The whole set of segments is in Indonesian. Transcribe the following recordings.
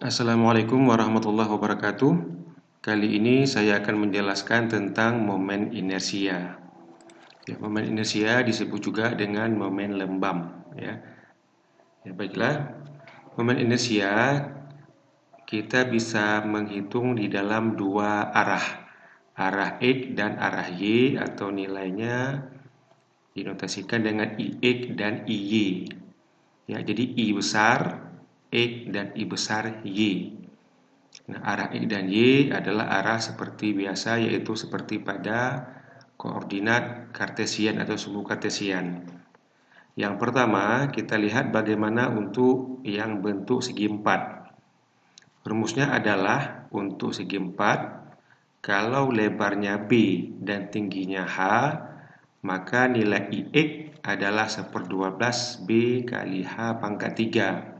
Assalamualaikum warahmatullahi wabarakatuh. Kali ini saya akan menjelaskan tentang momen inersia. Ya, momen inersia disebut juga dengan momen lembam. Baiklah. Momen inersia kita bisa menghitung di dalam dua arah, arah X dan arah Y, atau nilainya dinotasikan dengan IX dan IY. Ya, jadi I besar X dan I besar Y. Nah, arah X dan Y adalah arah seperti biasa, yaitu seperti pada koordinat kartesian atau sumbu kartesian. Yang pertama, kita lihat bagaimana untuk yang bentuk segi empat. Rumusnya adalah untuk segi empat, kalau lebarnya B dan tingginya H, maka nilai IX adalah 1/12 B kali H pangkat 3.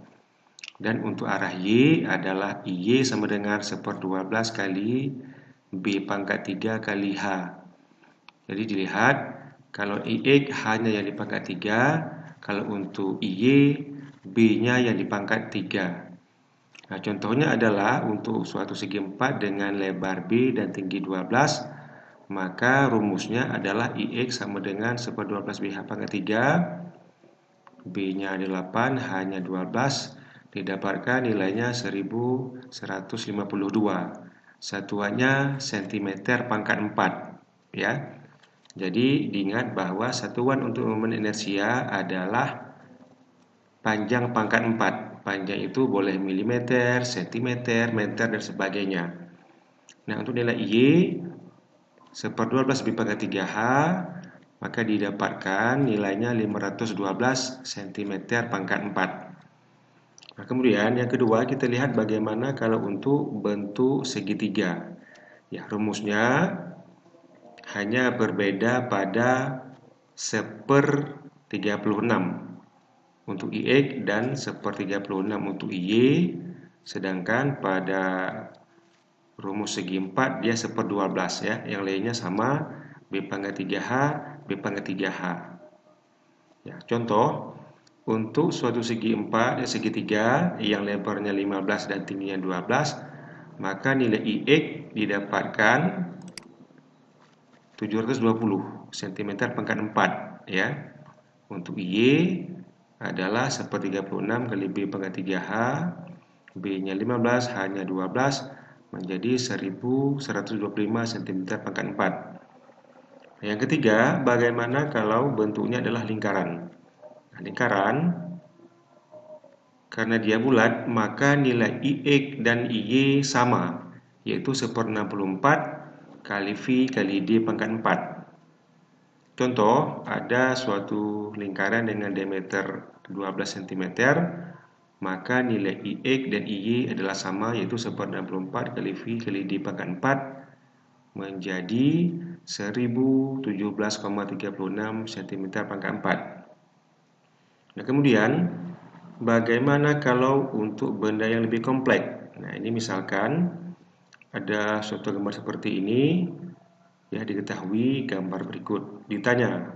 Dan untuk arah Y adalah IY sama dengan 1/12 kali B pangkat 3 kali H. Jadi dilihat, kalau IX hanya yang dipangkat 3, kalau untuk IY B-nya yang dipangkat 3. Nah, contohnya adalah untuk suatu segi empat dengan lebar B dan tinggi 12, maka rumusnya adalah IX sama dengan 1/12 BH pangkat 3, B-nya 8, H-nya 12, didapatkan nilainya 1152. Satuannya cm pangkat 4, ya. Jadi diingat bahwa satuan untuk momen inersia adalah panjang pangkat 4. Panjang itu boleh milimeter, sentimeter, meter, dan sebagainya. Nah, untuk nilai Y 1/12 B pangkat 3H, maka didapatkan nilainya 512 cm pangkat 4. Nah, kemudian yang kedua kita lihat bagaimana kalau untuk bentuk segitiga. Ya, rumusnya hanya berbeda pada 1/36 untuk IX dan 1/36 untuk IY, sedangkan pada rumus segi 4 dia 1/12, ya. Yang lainnya sama, B pangkat 3H, B pangkat 3H. Ya, contoh, untuk suatu segi 4 dan segitiga yang lebarnya 15 dan tingginya 12, maka nilai IX didapatkan 720 cm pangkat 4, ya. Untuk IY adalah 1/36 kali B pangkat 3H, B-nya 15, H-nya 12, menjadi 1125 cm pangkat 4. Yang ketiga, bagaimana kalau bentuknya adalah lingkaran? Nah, lingkaran, karena dia bulat, maka nilai IX dan IY sama, yaitu 1/64 kali V kali D pangkat 4. Contoh, ada suatu lingkaran dengan diameter 12 cm, maka nilai IX dan IY adalah sama, yaitu 1/64 kali V kali D pangkat 4, menjadi 1017,36 cm pangkat 4. Nah, kemudian bagaimana kalau untuk benda yang lebih kompleks? Nah, ini misalkan ada suatu gambar seperti ini, ya, diketahui gambar berikut. Ditanya,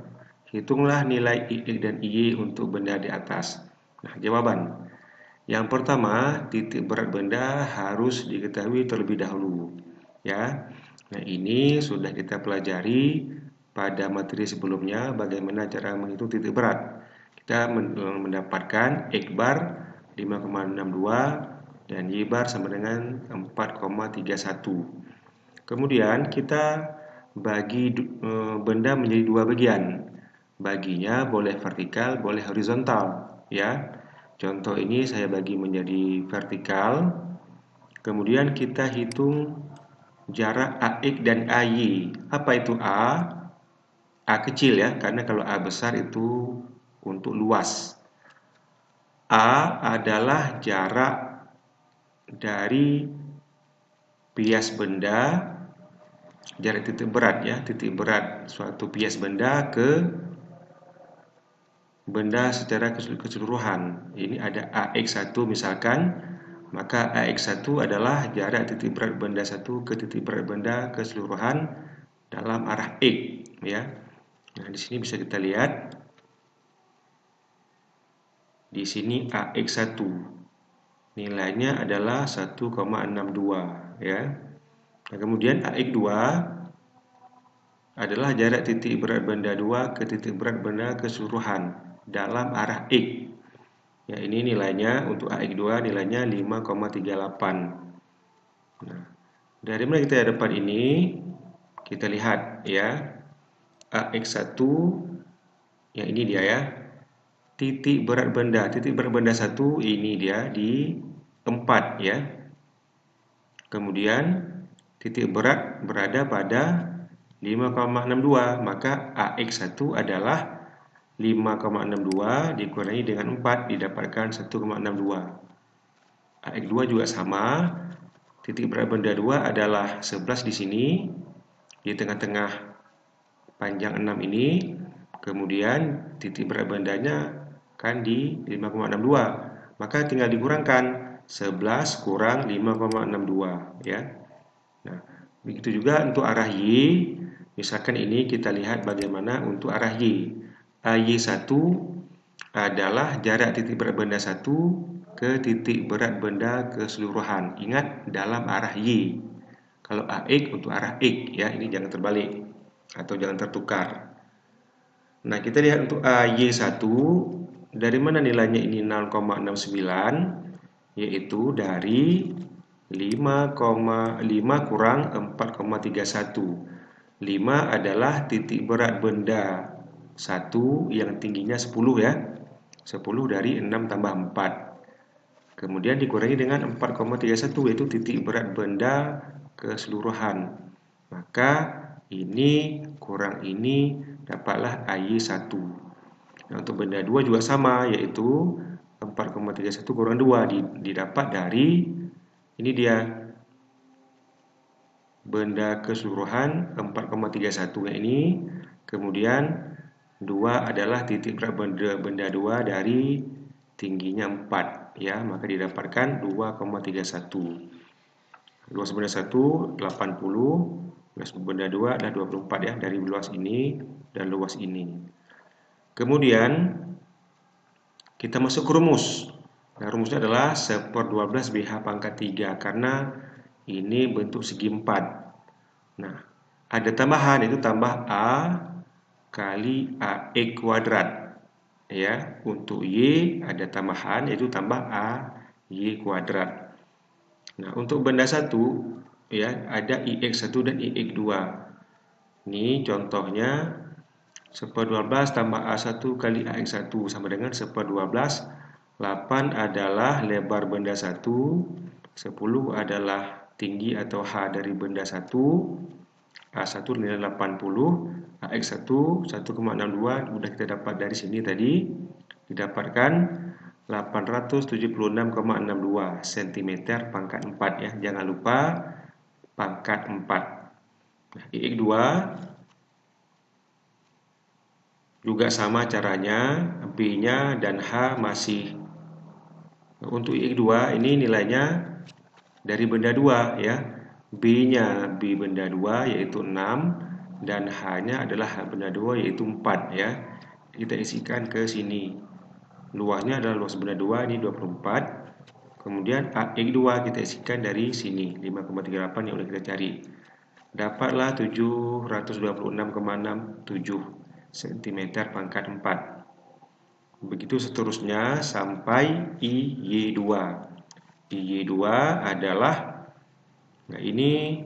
hitunglah nilai IX dan IY untuk benda di atas. Nah, jawaban. Yang pertama, titik berat benda harus diketahui terlebih dahulu, ya. Nah, ini sudah kita pelajari pada materi sebelumnya bagaimana cara menghitung titik berat. Kita mendapatkan X bar 5,62 dan Y bar sama dengan 4,31. Kemudian kita bagi benda menjadi dua bagian. Baginya boleh vertikal, boleh horizontal, ya. Contoh ini saya bagi menjadi vertikal. Kemudian kita hitung jarak AX dan AY. Apa itu A? A kecil, ya, karena kalau A besar itu untuk luas. A adalah jarak dari bias benda, jarak titik berat, ya, titik berat suatu bias benda ke benda secara keseluruhan. Ini ada AX1 misalkan, maka AX1 adalah jarak titik berat benda 1 ke titik berat benda keseluruhan dalam arah X, ya. Nah, di sini bisa kita lihat di sini AX1. nilainya adalah 1,62 ya. Nah, kemudian AX2 adalah jarak titik berat benda 2 ke titik berat benda keseluruhan dalam arah X. Ya, ini nilainya untuk AX2 nilainya 5,38. Nah, dari mana kita dapat ini? Kita lihat ya. AX1 yang ini dia ya. Titik berat benda 1 ini dia di 4 ya. Kemudian titik berat berada pada 5,62, maka AX1 adalah 5,62 dikurangi dengan 4 didapatkan 1,62. AX2 juga sama, titik berat benda 2 adalah 11 di sini, di tengah-tengah panjang 6 ini, kemudian titik berat bandanya kan di 5,62, maka tinggal dikurangkan 11 kurang 5,62 ya. Nah, begitu juga untuk arah Y. Misalkan ini kita lihat bagaimana untuk arah Y. AY1 adalah jarak titik berat benda 1 ke titik berat benda keseluruhan. Ingat dalam arah Y. Kalau AX untuk arah X ya, ini jangan terbalik atau jangan tertukar. Nah, kita lihat untuk AY1 dari mana nilainya ini 0,69, yaitu dari 5,5 kurang 4,31. 5 adalah titik berat benda 1 yang tingginya 10 ya. 10 dari 6 tambah 4. Kemudian dikurangi dengan 4,31 yaitu titik berat benda keseluruhan. Maka ini kurang ini dapatlah AY1. Nah, untuk benda 2 juga sama, yaitu 4,31 kurang 2 didapat dari ini dia benda keseluruhan 4,31 ini. Kemudian 2 adalah titik berat benda 2 dari tingginya 4 ya, maka didapatkan 2,31. Luas benda 1 80, luas benda 2 adalah 24 ya, dari luas ini dan luas ini. Kemudian kita masuk ke rumus. Nah, rumusnya adalah 1/12 BH pangkat 3 karena ini bentuk segi 4. Nah, ada tambahan, itu tambah A kali AX kuadrat. Ya, untuk Y ada tambahan, yaitu tambah AY kuadrat. Nah, untuk benda 1, ya, ada IX1 dan IX2. Ini contohnya 1/12 tambah A1 kali AX1 sama dengan 1/12. 8 adalah lebar benda 1, 10 adalah tinggi atau H dari benda 1, A1 nilai 80, AX1 1,62 sudah kita dapat dari sini tadi, didapatkan 876,62 cm pangkat 4 ya. Jangan lupa pangkat 4. Nah, IX2 juga sama caranya, B-nya dan H masih. Untuk IX2 ini nilainya dari benda 2 ya. B-nya B benda 2 yaitu 6 dan H-nya adalah H benda 2 yaitu 4 ya. Kita isikan ke sini. Luasnya adalah luas benda 2 ini 24. Kemudian AX2 kita isikan dari sini 5,38 yang udah kita cari. Dapatlah 726,67 cm pangkat 4. Begitu seterusnya sampai IY2. IY2 adalah, nah ini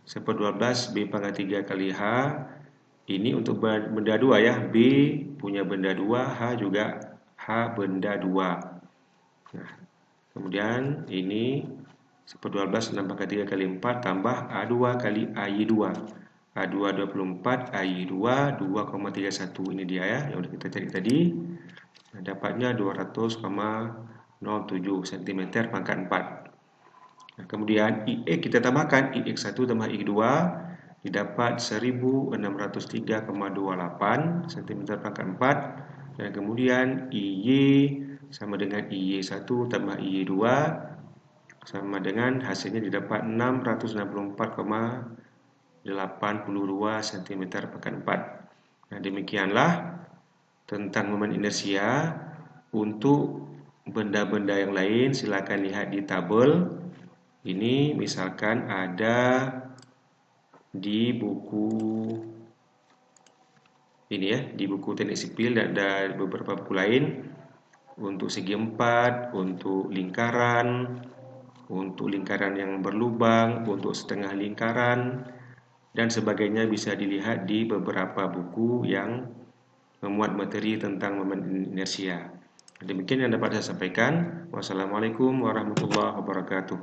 1/12 B pangkat 3 kali H. Ini untuk benda 2 ya. B punya benda 2, H juga H benda 2. Nah, kemudian ini 1/12 6 pangkat 3 kali 4 tambah A2 kali AY2. A2 24, AY2 2,31. Ini dia ya, yang udah kita cari tadi. Nah, dapatnya 200,07 cm pangkat 4. Nah, kemudian IX kita tambahkan, IX1 tambah IX2 didapat 1603,28 cm pangkat 4. Dan kemudian IY sama dengan IY1 tambah IY2 sama dengan hasilnya didapat 664,82 cm pangkat 4. Nah, demikianlah tentang momen inersia untuk benda-benda yang lain silakan lihat di tabel. Ini misalkan ada di buku ini ya, di buku teknik sipil dan ada beberapa buku lain untuk segi 4, untuk lingkaran yang berlubang, untuk setengah lingkaran dan sebagainya bisa dilihat di beberapa buku yang memuat materi tentang momen inersia. Demikian yang dapat saya sampaikan. Wassalamualaikum warahmatullahi wabarakatuh.